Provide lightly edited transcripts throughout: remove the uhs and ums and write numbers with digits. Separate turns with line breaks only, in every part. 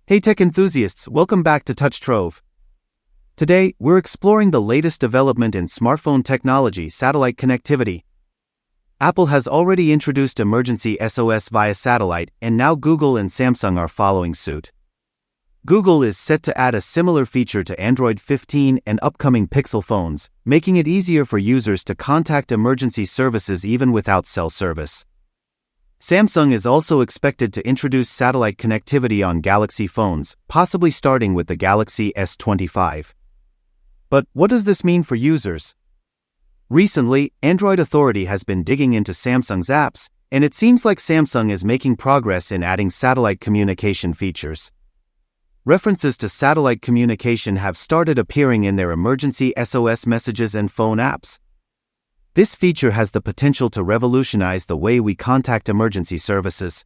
Hey tech enthusiasts, welcome back to Touch Trove. Today, we're exploring the latest development in smartphone technology, satellite connectivity. Apple has already introduced emergency SOS via satellite, and now Google and Samsung are following suit. Google is set to add a similar feature to Android 15 and upcoming Pixel phones, making it easier for users to contact emergency services even without cell service. Samsung is also expected to introduce satellite connectivity on Galaxy phones, possibly starting with the Galaxy S25. But what does this mean for users? Recently, Android Authority has been digging into Samsung's apps, and it seems like Samsung is making progress in adding satellite communication features. References to satellite communication have started appearing in their emergency SOS messages and phone apps. This feature has the potential to revolutionize the way we contact emergency services.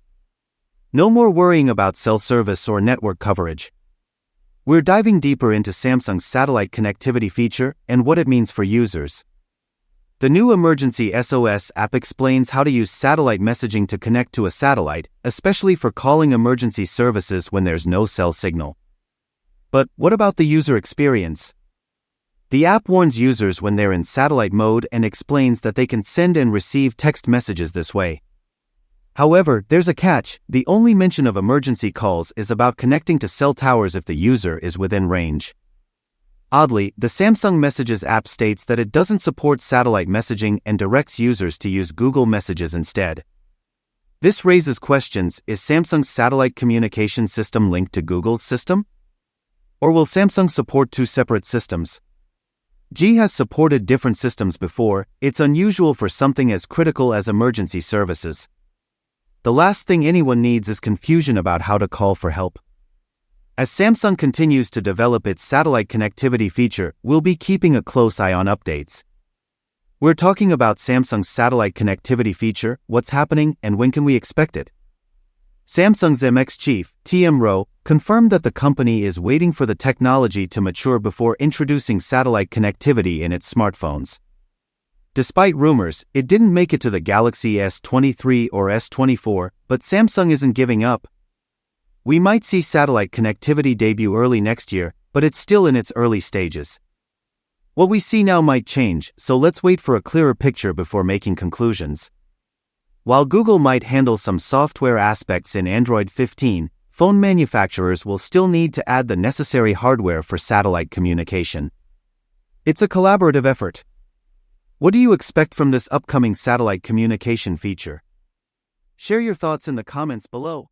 No more worrying about cell service or network coverage. We're diving deeper into Samsung's satellite connectivity feature and what it means for users. The new Emergency SOS app explains how to use satellite messaging to connect to a satellite, especially for calling emergency services when there's no cell signal. But what about the user experience? The app warns users when they're in satellite mode and explains that they can send and receive text messages this way. However, there's a catch: the only mention of emergency calls is about connecting to cell towers if the user is within range. Oddly, the Samsung Messages app states that it doesn't support satellite messaging and directs users to use Google Messages instead. This raises questions: is Samsung's satellite communication system linked to Google's system? Or will Samsung support two separate systems? G has supported different systems before. It's unusual for something as critical as emergency services. The last thing anyone needs is confusion about how to call for help. As Samsung continues to develop its satellite connectivity feature, we'll be keeping a close eye on updates. We're talking about Samsung's satellite connectivity feature, what's happening, and when can we expect it? Samsung's MX chief, TM Roh, confirmed that the company is waiting for the technology to mature before introducing satellite connectivity in its smartphones. Despite rumors, it didn't make it to the Galaxy S23 or S24, but Samsung isn't giving up. We might see satellite connectivity debut early next year, but it's still in its early stages. What we see now might change, so let's wait for a clearer picture before making conclusions. While Google might handle some software aspects in Android 15, phone manufacturers will still need to add the necessary hardware for satellite communication. It's a collaborative effort. What do you expect from this upcoming satellite communication feature? Share your thoughts in the comments below.